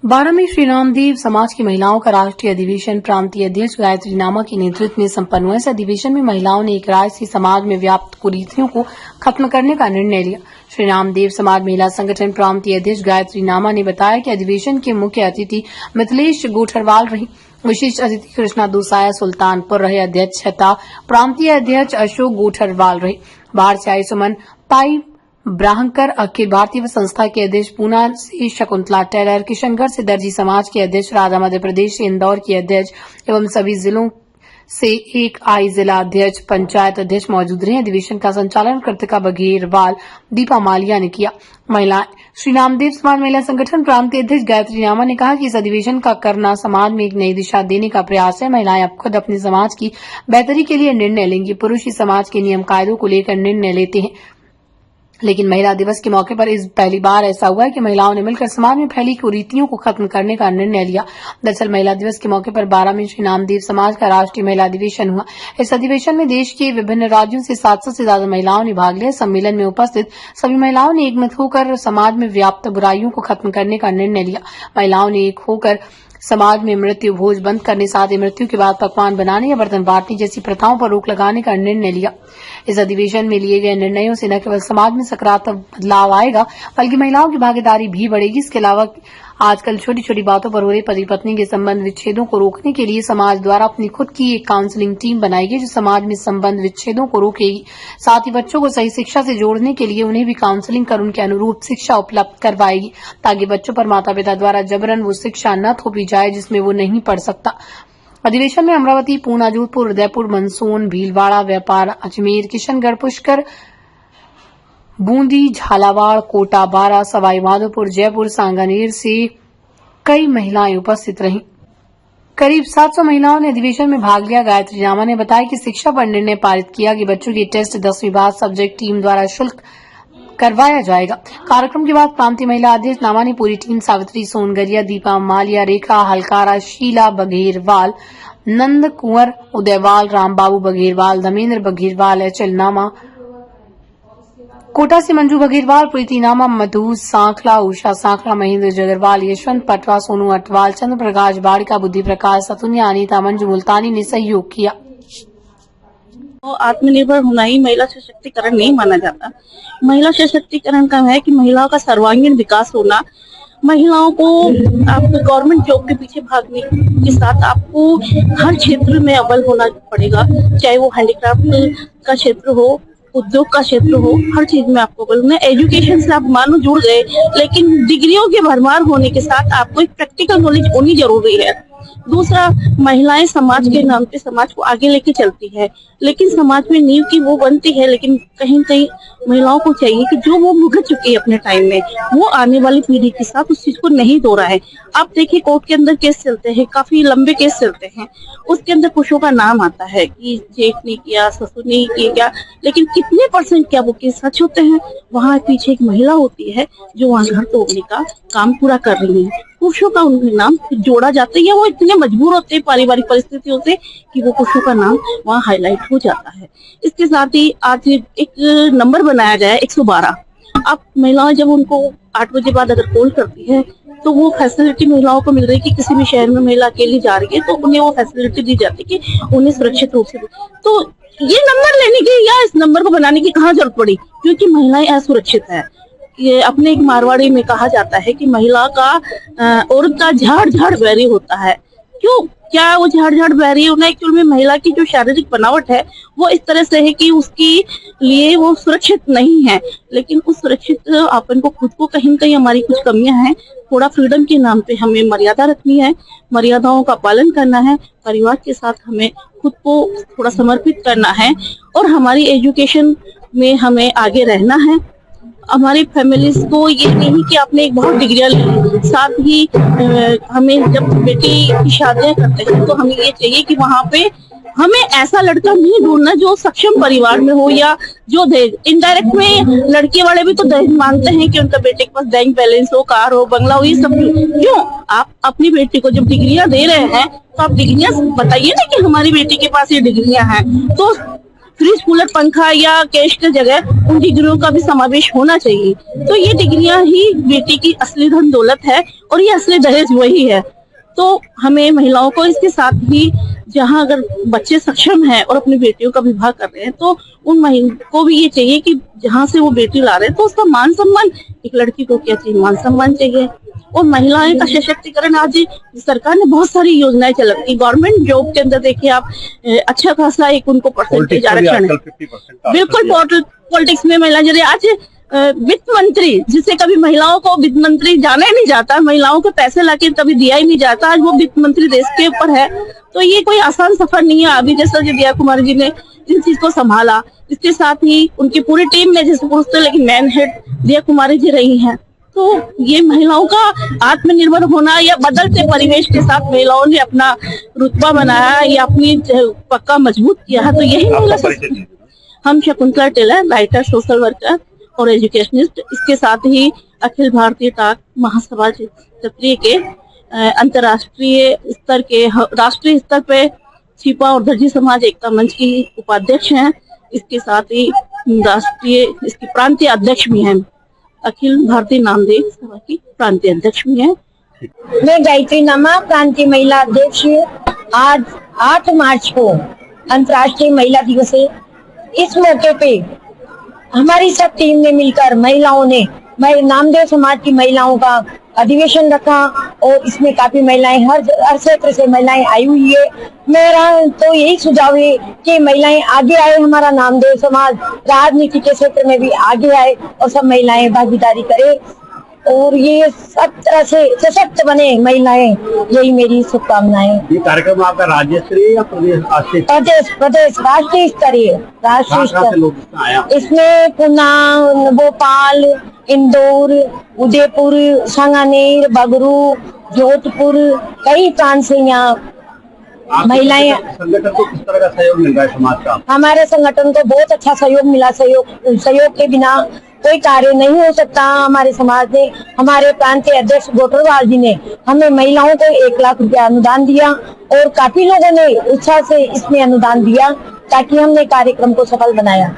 बारह में श्री रामदेव समाज की महिलाओं का राष्ट्रीय अधिवेशन प्रांतीय अध्यक्ष गायत्री नामा के नेतृत्व में संपन्न हुआ। इस अधिवेशन में महिलाओं ने एक राय से समाज में व्याप्त कुरीतियों को खत्म करने का निर्णय लिया। श्री रामदेव समाज महिला संगठन प्रांतीय अध्यक्ष गायत्री नामा ने बताया कि अधिवेशन के मुख्य अतिथि मिथिलेश गोठरवाल रही। विशिष्ट अतिथि कृष्णा दुसाया सुल्तानपुर रहे। अध्यक्षता प्रांतीय अध्यक्ष अशोक गोठरवाल रहे। बाहर से आए सुमन पाई ब्राहंकर अखिल भारतीय संस्था के अध्यक्ष, पूना से शकुंतला टेलर, किशनगढ़ से दर्जी समाज के अध्यक्ष, राजा मध्य प्रदेश से इंदौर की अध्यक्ष एवं सभी जिलों से एक आई जिला अध्यक्ष, पंचायत अध्यक्ष मौजूद रहे। अधिवेशन का संचालन कृतिका बघेरवाल, दीपा मालिया ने किया। महिलाएं श्री रामदेव समाज महिला संगठन प्रांतीय अध्यक्ष गायत्री नामा ने कहा कि इस अधिवेशन का करना समाज में एक नई दिशा देने का प्रयास है। महिलाएं अब खुद अपने समाज की बेहतरी के लिए निर्णय लेंगी। पुरुष ही समाज के नियम कायदों को लेकर निर्णय लेते हैं, लेकिन महिला दिवस के मौके पर इस पहली बार ऐसा हुआ है कि महिलाओं ने मिलकर समाज में फैली कुरीतियों को खत्म करने का निर्णय लिया। दरअसल महिला दिवस के मौके पर 12 में श्री रामदेव समाज का राष्ट्रीय महिला अधिवेशन हुआ। इस अधिवेशन में देश के विभिन्न राज्यों से 700 से ज्यादा महिलाओं ने भाग लिया। सम्मेलन में उपस्थित सभी महिलाओं ने एकमत होकर समाज में व्याप्त बुराइयों को खत्म करने का निर्णय लिया। महिलाओं ने एक होकर समाज में मृत्यु भोज बंद करने, साथ ही मृत्यु के बाद पकवान बनाने या बर्तन बांटने जैसी प्रथाओं पर रोक लगाने का निर्णय लिया। इस अधिवेशन में लिए गए निर्णयों से न केवल समाज में सकारात्मक बदलाव आएगा, बल्कि महिलाओं की भागीदारी भी बढ़ेगी। इसके अलावा आजकल छोटी छोटी बातों पर हो रहे पति पत्नी के संबंध विच्छेदों को रोकने के लिए समाज द्वारा अपनी खुद की एक काउंसलिंग टीम बनाएगी, जो समाज में संबंध विच्छेदों को रोकेगी। साथ ही बच्चों को सही शिक्षा से जोड़ने के लिए उन्हें भी काउंसलिंग कर उनके अनुरूप शिक्षा उपलब्ध करवाएगी, ताकि बच्चों पर माता पिता द्वारा जबरन वो शिक्षा न थोपी जाए जिसमें वो नहीं पढ़ सकता। अधिवेशन में अमरावती, पूना, जोधपुर, उदयपुर, मंदसौर, भीलवाड़ा, व्यापार, अजमेर, किशनगढ़, पुष्कर, बूंदी, झालावाड़, कोटा, बारा, सवाई माधोपुर, जयपुर, सांगानेर से कई महिलाएं उपस्थित रहीं। करीब 700 महिलाओं ने अधिवेशन में भाग लिया। गायत्री नामा ने बताया कि शिक्षा पर निर्णय पारित किया कि बच्चों की टेस्ट 10वीं बाद सब्जेक्ट टीम द्वारा शुल्क करवाया जाएगा। कार्यक्रम के बाद प्रांतीय महिला अध्यक्ष नामा ने पूरी टीम सावित्री सोनगरिया, दीपा मालिया, रेखा हलकारा, शीला बघेरवाल, नंद कुंवर उदयवाल, रामबाबू बघेरवाल, धर्मेंद्र बघेरवाल, एचएल नामा, कोटा से मंजू बघेरवाल, प्रीति नामा, मधु सांखला, उषा सांखला, महेंद्र जगरवाल, यशवंत पटवा, सोनू अटवाल, चंद्र प्रकाश बाड़िका, बुद्धि प्रकाश सतुनिया, अनीता, मंजू मुल्तानी ने सहयोग किया। तो आत्मनिर्भर होना ही महिला सशक्तिकरण नहीं माना जाता। महिला सशक्तिकरण का है कि महिलाओं का सर्वांगीण विकास होना। महिलाओं को आपको गवर्नमेंट जॉब के पीछे भागने के साथ आपको हर क्षेत्र में अव्वल होना पड़ेगा, चाहे वो हैंडीक्राफ्ट का क्षेत्र हो, उद्योग का क्षेत्र हो, हर चीज में आपको बोलना। एजुकेशन से आप मानो जुड़ गए, लेकिन डिग्रियों के भरमार होने के साथ आपको एक प्रैक्टिकल नॉलेज होनी जरूरी है। दूसरा, महिलाएं समाज के नाम पे समाज को आगे लेके चलती है, लेकिन समाज में नींव की वो बनती है, लेकिन कहीं कहीं महिलाओं को चाहिए कि जो वो भुगत चुकी है अपने टाइम में, वो आने वाली पीढ़ी के साथ उस चीज को नहीं दोहराए है। आप देखिए कोर्ट के अंदर केस चलते हैं, काफी लंबे केस चलते हैं, उसके अंदर पुरुषों का नाम आता है कि जेठ ने किया, ससुर ने किया, लेकिन कितने % क्या वो केस सच होते हैं? वहाँ पीछे एक महिला होती है जो वहाँ घर तोड़ने का काम पूरा कर रही है। पुरुषों का उनके नाम जोड़ा जाता है, या वो इतने मजबूर होते हैं पारिवारिक परिस्थितियों से कि वो पुरुषों का नाम वहाँ हाईलाइट हो जाता है। इसके साथ ही आज एक नंबर बनाया गया है 112। अब महिलाएं जब उनको 8 बजे बाद अगर कॉल करती है तो वो फैसिलिटी महिलाओं को मिल रही है कि किसी भी शहर में महिला अकेली जा रही है तो उन्हें वो फैसिलिटी दी जाती है कि उन्हें सुरक्षित रूप से। तो ये नंबर लेने की या इस नंबर को बनाने की कहाँ जरूरत पड़ी? क्योंकि महिलाएं असुरक्षित है। ये अपने एक मारवाड़ी में कहा जाता है कि महिला का औरत का झाड़ झाड़ बैरी होता है। क्यों? क्या वो झाड़ झाड़ बैरी होना? एक्चुअल में महिला की जो शारीरिक बनावट है वो इस तरह से है कि उसकी लिए वो सुरक्षित नहीं है, लेकिन उस सुरक्षित अपन को खुद को कहीं कहीं हमारी कुछ कमियां हैं। थोड़ा फ्रीडम के नाम पे हमें मर्यादा रखनी है, मर्यादाओं का पालन करना है, परिवार के साथ हमें खुद को थोड़ा समर्पित करना है, और हमारी एजुकेशन में हमें आगे रहना है। हमारी फैमिलीज को ये नहीं कि आपने एक बहुत डिग्रियां ली, साथ ही हमें जब बेटी की शादियां करते हैं तो हमें ये चाहिए कि वहाँ पे हमें ऐसा लड़का नहीं ढूंढना जो सक्षम परिवार में हो, या जो दहेज इनडायरेक्ट में लड़के वाले भी तो दहेज मांगते हैं कि उनका बेटे के पास बैंक बैलेंस हो, कार हो, बंगला हो, ये सब क्यों? आप अपनी बेटी को जब डिग्रियां दे रहे हैं तो आप डिग्रियां बताइए ना कि हमारी बेटी के पास ये डिग्रियां हैं। तो फ्रिज, कूलर, पंखा या कैश की जगह उन डिग्रियों का भी समावेश होना चाहिए। तो ये डिग्रियां ही बेटी की असली धन दौलत है और ये असली दहेज वही है। तो हमें महिलाओं को इसके साथ भी, जहां अगर बच्चे सक्षम हैं और अपनी बेटियों का विवाह कर रहे हैं, तो उन महिलाओं को भी ये चाहिए कि जहां से वो बेटी ला रहे हैं तो उसका मान सम्मान, एक लड़की को क्या चाहिए, मान सम्मान चाहिए। और महिलाएं का सशक्तिकरण, आज सरकार ने बहुत सारी योजनाएं चलाई। गवर्नमेंट जॉब के अंदर देखिए आप, अच्छा खासा एक उनको परसेंटेज आरक्षण है। बिल्कुल, पॉलिटिक्स में महिला, जैसे आज वित्त मंत्री, जिससे कभी महिलाओं को वित्त मंत्री जाना ही नहीं जाता, महिलाओं को पैसे लाके कभी दिया ही नहीं जाता, आज वो वित्त मंत्री देश के ऊपर है। तो ये कोई आसान सफर नहीं है। अभी जैसा दिया कुमारी जी ने जिन चीज को संभाला, इसके साथ ही उनकी पूरी टीम में जैसे पुरुष थे लेकिन मैन हेड दिया कुमारी जी रही हैं। तो ये महिलाओं का आत्मनिर्भर होना या बदलते परिवेश के साथ महिलाओं ने अपना रुतबा बनाया या अपनी पक्का मजबूत किया है, तो यही महिला। हम Shakuntala Taylor, writer, social worker और एजुकेशनिस्ट, इसके साथ ही अखिल भारतीय टाक महासभा क्षत्रिय के अंतर्राष्ट्रीय स्तर के, राष्ट्रीय स्तर पे छिपा और दर्जी समाज एकता मंच की उपाध्यक्ष हैं। इसके साथ ही राष्ट्रीय इसकी प्रांतीय अध्यक्ष भी हैं, अखिल भारतीय नामदेव सभा की प्रांतीय अध्यक्ष भी हैं। मैं गायत्री नामा, प्रांतीय महिला अध्यक्ष। आज 8 मार्च को अंतर्राष्ट्रीय महिला दिवस है। इस मौके पे हमारी सब टीम ने मिलकर महिलाओं ने नामदेव समाज की महिलाओं का अधिवेशन रखा और इसमें काफी महिलाएं, हर क्षेत्र से महिलाएं आई हुई है। मेरा तो यही सुझाव है कि महिलाएं आगे आए, हमारा नामदेव समाज राजनीति के क्षेत्र में भी आगे आए और सब महिलाएं भागीदारी करें और ये सब तरह से सशक्त बने महिलाएं, यही मेरी शुभकामनाएं। ये कार्यक्रम आपका राज्य स्तरीय या प्रदेश राष्ट्रीय स्तरीय, राष्ट्रीय स्तर। इसमें पुणे, भोपाल, इंदौर, उदयपुर, सांगानेर, बगरू, जोधपुर, कई प्रांत से यहाँ महिलाएं। संगठन को किस तरह का सहयोग मिल रहा है समाज का? हमारे संगठन को बहुत अच्छा सहयोग मिला। सहयोग के बिना कोई कार्य नहीं हो सकता। हमारे समाज ने, हमारे प्रांतीय अध्यक्ष गोटरवाल जी ने हमें महिलाओं को 1 लाख रुपया अनुदान दिया और काफी लोगों ने उत्साह से इसमें अनुदान दिया ताकि हमने कार्यक्रम को सफल बनाया।